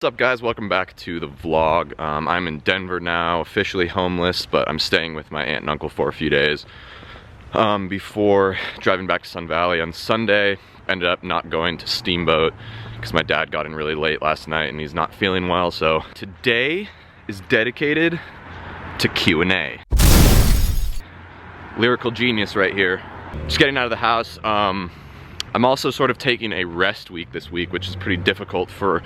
What's up guys, welcome back to the vlog. I'm in Denver now, officially homeless, but I'm staying with my aunt and uncle for a few days before driving back to Sun Valley on Sunday. Ended up not going to Steamboat because my dad got in really late last night and he's not feeling well, so today is dedicated to Q&A. Lyrical genius right here. Just getting out of the house. I'm also sort of taking a rest week this week, which is pretty difficult for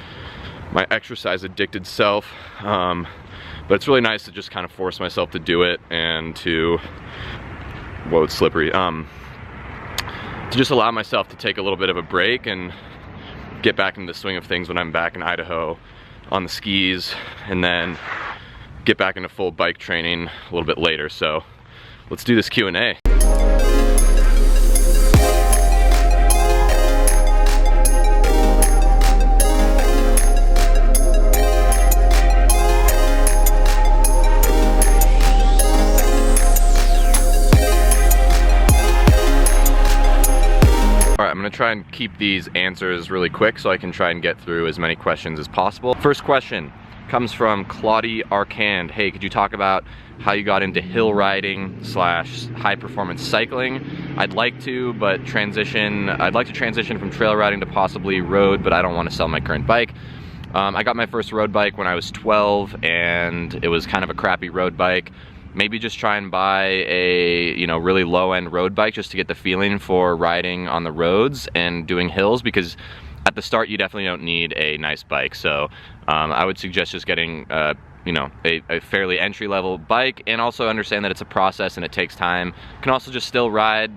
my exercise addicted self, but it's really nice to just kind of force myself to do it and to, whoa, it's slippery, to just allow myself to take a little bit of a break and get back into the swing of things when I'm back in Idaho on the skis, and then get back into full bike training a little bit later. So let's do this Q&A. I'm gonna try and keep these answers really quick so I can try and get through as many questions as possible. First question comes from Claudie Arcand. Hey, could you talk about how you got into hill riding / high performance cycling? I'd like to, but I'd like to transition from trail riding to possibly road, but I don't want to sell my current bike. I got my first road bike when I was 12 and it was kind of a crappy road bike. Maybe just try and buy a, really low-end road bike just to get the feeling for riding on the roads and doing hills, because at the start you definitely don't need a nice bike. So I would suggest just getting a fairly entry-level bike, and also understand that it's a process and it takes time. You can also just still ride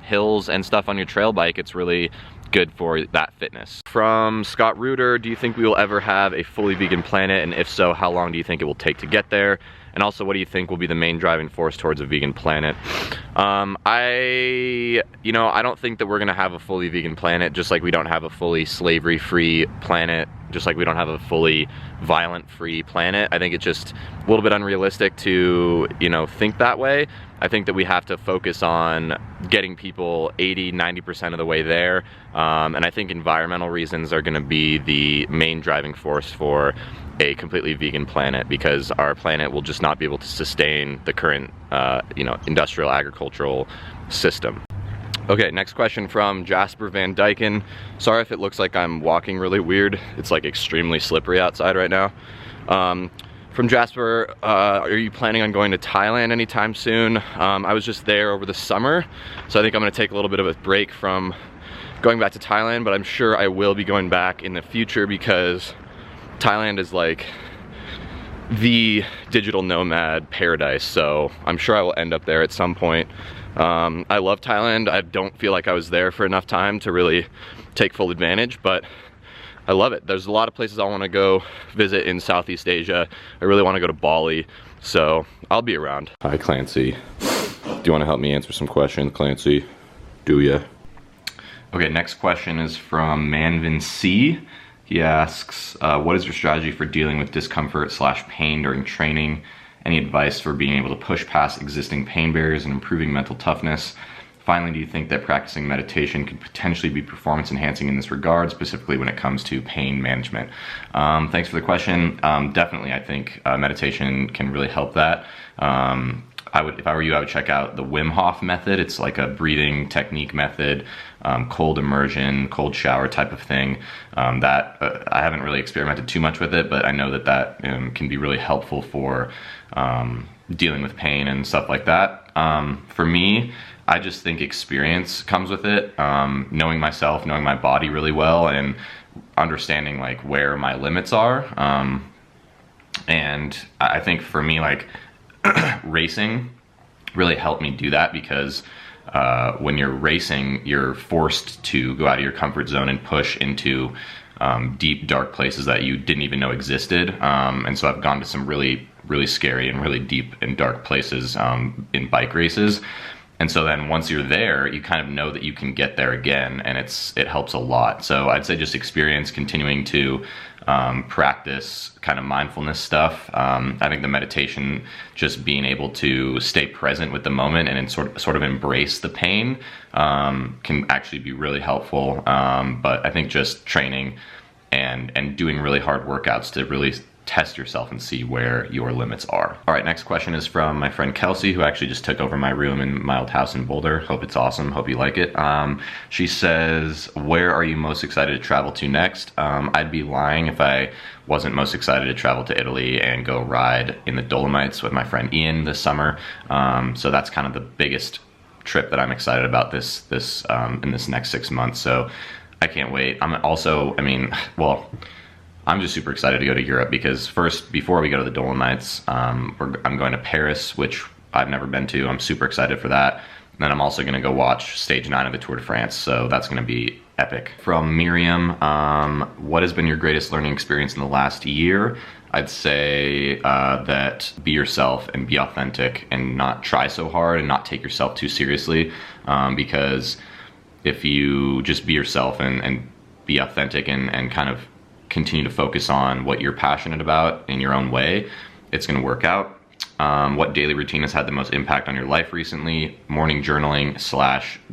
hills and stuff on your trail bike. It's really good for that fitness. From Scott Reuter, do you think we will ever have a fully vegan planet, and if so, how long do you think it will take to get there? And also, what do you think will be the main driving force towards a vegan planet? I don't think that we're gonna have a fully vegan planet, just like we don't have a fully slavery-free planet, just like we don't have a fully violent-free planet. I think it's just a little bit unrealistic to, think that way. I think that we have to focus on getting people 80–90% of the way there. And I think environmental reasons are gonna be the main driving force for a completely vegan planet, because our planet will just not be able to sustain the current, industrial agricultural system. Okay, next question from Jasper Van Dyken. Sorry if it looks like I'm walking really weird. It's like extremely slippery outside right now. From Jasper, are you planning on going to Thailand anytime soon? I was just there over the summer, so I think I'm gonna take a little bit of a break from going back to Thailand, but I'm sure I will be going back in the future, because Thailand is like the digital nomad paradise, so I'm sure I will end up there at some point. I love Thailand. I don't feel like I was there for enough time to really take full advantage, but I love it. There's a lot of places I want to go visit in Southeast Asia. I really want to go to Bali, so I'll be around. Hi Clancy. Do you want to help me answer some questions, Clancy? Do ya? Okay, next question is from Manvin C. He asks, what is your strategy for dealing with discomfort / pain during training? Any advice for being able to push past existing pain barriers and improving mental toughness? Finally, do you think that practicing meditation could potentially be performance enhancing in this regard, specifically when it comes to pain management? Thanks for the question. Definitely, I think meditation can really help that. If I were you, I would check out the Wim Hof method. It's like a breathing technique method, cold immersion, cold shower type of thing. I haven't really experimented too much with it, but I know that can be really helpful for dealing with pain and stuff like that. For me, I just think experience comes with it. Knowing myself, knowing my body really well, and understanding like where my limits are. And I think for me, like racing really helped me do that, because when you're racing, you're forced to go out of your comfort zone and push into deep, dark places that you didn't even know existed. And so I've gone to some really, really scary and really deep and dark places in bike races. And so then once you're there, you kind of know that you can get there again, and it helps a lot. So I'd say just experience, continuing to practice kind of mindfulness stuff. I think the meditation, just being able to stay present with the moment and sort of embrace the pain, can actually be really helpful. But I think just training and doing really hard workouts to really test yourself and see where your limits are. All right, next question is from my friend Kelsey, who actually just took over my room in my old house in Boulder. Hope it's awesome, hope you like it. She says, where are you most excited to travel to next? I'd be lying if I wasn't most excited to travel to Italy and go ride in the Dolomites with my friend Ian this summer. So that's kind of the biggest trip that I'm excited about this in this next 6 months. So I can't wait. I'm just super excited to go to Europe because first, before we go to the Dolomites, I'm going to Paris, which I've never been to. I'm super excited for that. And then I'm also going to go watch stage 9 of the Tour de France. So that's going to be epic. From Miriam, what has been your greatest learning experience in the last year? I'd say that be yourself and be authentic and not try so hard and not take yourself too seriously, because if you just be yourself and be authentic and kind of continue to focus on what you're passionate about in your own way, it's going to work out. What daily routine has had the most impact on your life recently? Morning journaling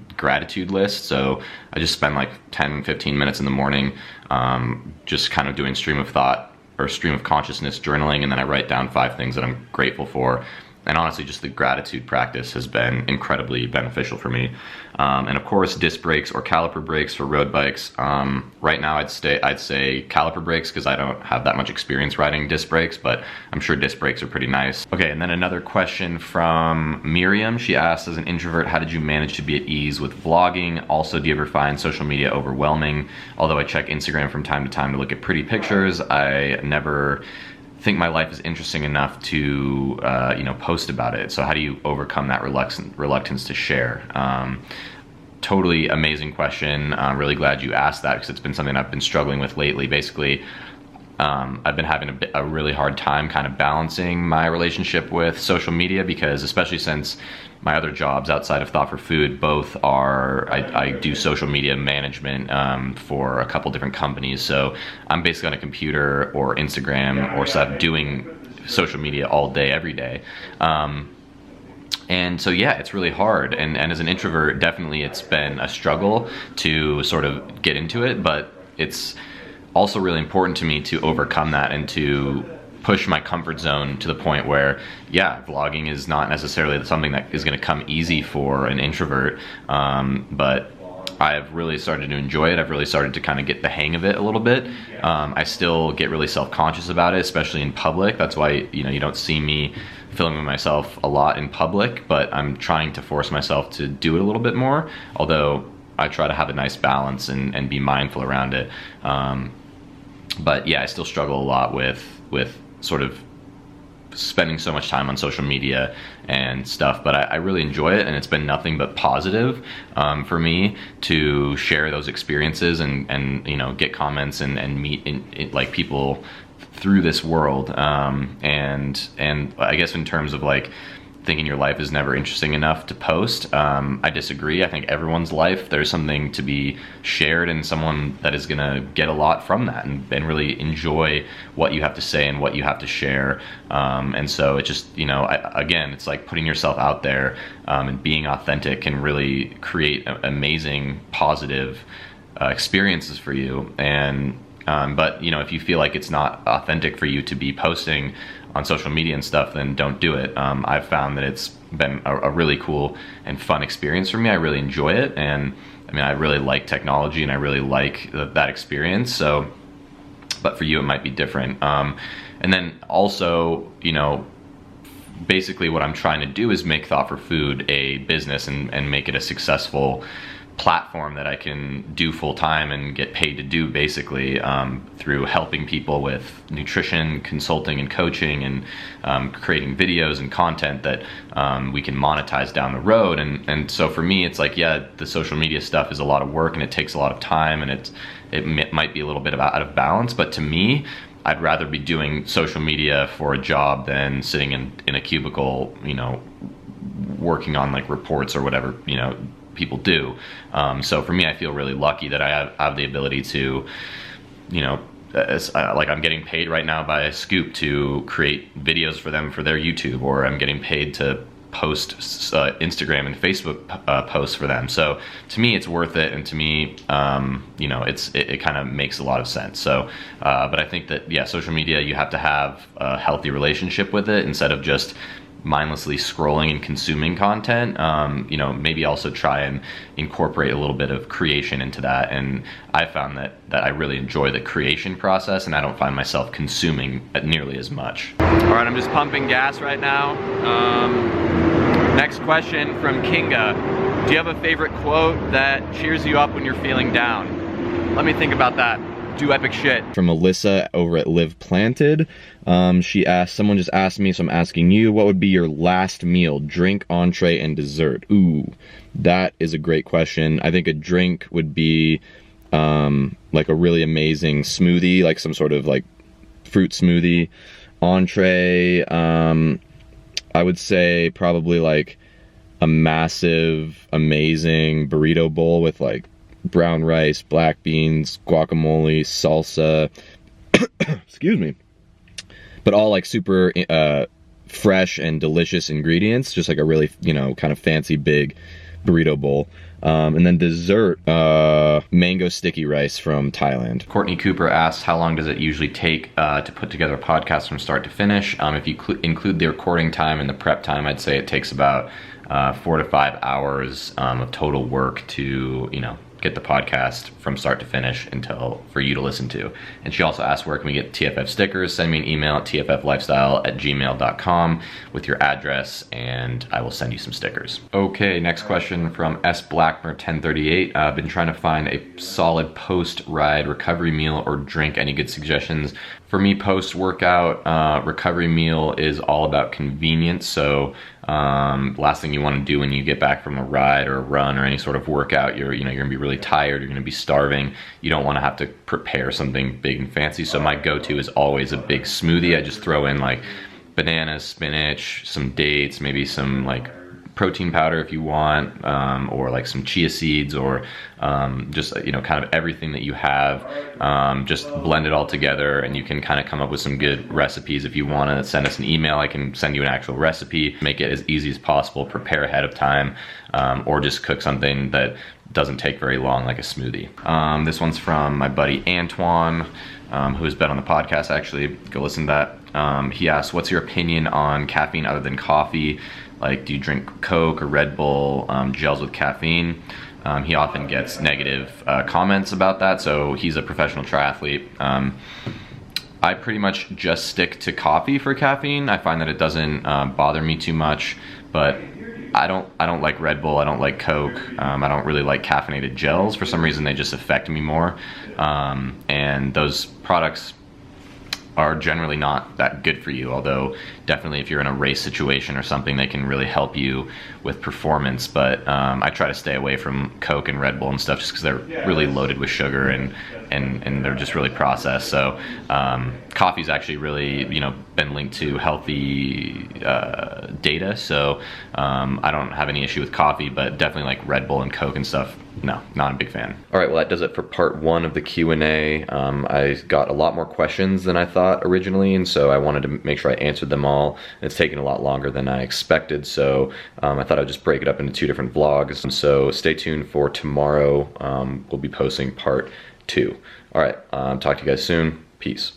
/ gratitude list. So I just spend like 10-15 minutes in the morning just kind of doing stream of thought or stream of consciousness journaling, and then I write down 5 things that I'm grateful for. And honestly, just the gratitude practice has been incredibly beneficial for me. And of course, disc brakes or caliper brakes for road bikes. Right now, I'd say caliper brakes because I don't have that much experience riding disc brakes, but I'm sure disc brakes are pretty nice. Okay, and then another question from Miriam. She asked, as an introvert, how did you manage to be at ease with vlogging? Also, do you ever find social media overwhelming? Although I check Instagram from time to time to look at pretty pictures, I never think my life is interesting enough to post about it. So how do you overcome that reluctance to share? Totally amazing question. I'm really glad you asked that because it's been something I've been struggling with lately. Basically, I've been having a really hard time kind of balancing my relationship with social media because, especially since my other jobs outside of Thought for Food, both are, I do social media management for a couple different companies. So I'm basically on a computer or Instagram or stuff doing social media all day, every day. And so, yeah, it's really hard. And as an introvert, definitely it's been a struggle to sort of get into it, but it's also really important to me to overcome that and to push my comfort zone to the point where, yeah, vlogging is not necessarily something that is going to come easy for an introvert, but I've really started to enjoy it. I've really started to kind of get the hang of it a little bit. I still get really self-conscious about it, especially in public. That's why, you don't see me filming myself a lot in public, but I'm trying to force myself to do it a little bit more, although I try to have a nice balance and be mindful around it. But yeah, I still struggle a lot with sort of spending so much time on social media and stuff, but I really enjoy it, and it's been nothing but positive for me to share those experiences and get comments and meet like people through this world. And I guess in terms of like thinking your life is never interesting enough to post, I disagree. I think everyone's life, there's something to be shared and someone that is gonna get a lot from that and really enjoy what you have to say and what you have to share. And so it just, again, it's like putting yourself out there and being authentic can really create amazing, positive experiences for you. And but if you feel like it's not authentic for you to be posting on social media and stuff, then don't do it. I've found that it's been a really cool and fun experience for me. I really enjoy it, and I really like technology and I really like that experience. So, but for you it might be different. And then also, basically what I'm trying to do is make Thought for Food a business and make it a successful platform that I can do full time and get paid to do, basically, through helping people with nutrition, consulting and coaching, and creating videos and content that we can monetize down the road. And so for me, it's like, yeah, the social media stuff is a lot of work and it takes a lot of time, and it might be a little bit out of balance, but to me, I'd rather be doing social media for a job than sitting in a cubicle, working on like reports or whatever, people do. So for me, I feel really lucky that I have the ability to, like I'm getting paid right now by Scoop to create videos for them for their YouTube, or I'm getting paid to post Instagram and Facebook posts for them. So to me, it's worth it, and to me, you know, it kind of makes a lot of sense. So, but I think that, yeah, social media, you have to have a healthy relationship with it instead of just mindlessly scrolling and consuming content. You know, maybe also try and incorporate a little bit of creation into that. And I found that I really enjoy the creation process, and I don't find myself consuming nearly as much. All right, I'm just pumping gas right now. Next question from Kinga. Do you have a favorite quote that cheers you up when you're feeling down? Let me think about that. Do epic shit. From Alyssa over at Live Planted. She asked, someone just asked me, so I'm asking you, what would be your last meal, drink, entree, and dessert? Ooh, that is a great question. I think a drink would be like a really amazing smoothie, like some sort of like fruit smoothie. Entree, I would say probably like a massive, amazing burrito bowl with like brown rice, black beans, guacamole, salsa, excuse me, but all like super fresh and delicious ingredients, just like a really, you know, kind of fancy big burrito bowl. And then dessert, mango sticky rice from Thailand. Courtney Cooper asks, how long does it usually take to put together a podcast from start to finish? If you include the recording time and the prep time, I'd say it takes about 4 to 5 hours of total work to, you know, get the podcast from start to finish for you to listen to. And she also asked, where can we get TFF stickers? Send me an email at tfflifestyle@gmail.com with your address, and I will send you some stickers. Okay, next question from S Blackmer 1038. I've been trying to find a solid post-ride recovery meal or drink. Any good suggestions? For me, post-workout recovery meal is all about convenience. So last thing you want to do when you get back from a ride or a run or any sort of workout, you're gonna be really tired, you're gonna be starving. You don't want to have to prepare something big and fancy. So my go-to is always a big smoothie. I just throw in like bananas, spinach, some dates, maybe some like protein powder if you want, or like some chia seeds, or just, you know, kind of everything that you have. Just blend it all together, and you can kind of come up with some good recipes. If you want to send us an email, I can send you an actual recipe. Make it as easy as possible, prepare ahead of time, or just cook something that doesn't take very long, like a smoothie. This one's from my buddy Antoine, who has been on the podcast actually. Go listen to that. He asked, what's your opinion on caffeine other than coffee? Like, do you drink Coke or Red Bull, gels with caffeine? He often gets negative comments about that, so he's a professional triathlete. I pretty much just stick to coffee for caffeine. I find that it doesn't bother me too much, but I don't like Red Bull, I don't like Coke, I don't really like caffeinated gels. For some reason, they just affect me more. And those products are generally not that good for you, although definitely if you're in a race situation or something, they can really help you with performance. But I try to stay away from Coke and Red Bull and stuff just because they're really loaded with sugar and they're just really processed. So coffee's actually really, you know, been linked to healthy data. So I don't have any issue with coffee, but definitely like Red Bull and Coke and stuff, no, not a big fan. All right, well, that does it for part 1 of the Q&A. I got a lot more questions than I thought originally, and so I wanted to make sure I answered them all. It's taken a lot longer than I expected, so I thought I'd just break it up into 2 different vlogs. So stay tuned for tomorrow. We'll be posting part 2. All right, talk to you guys soon. Peace.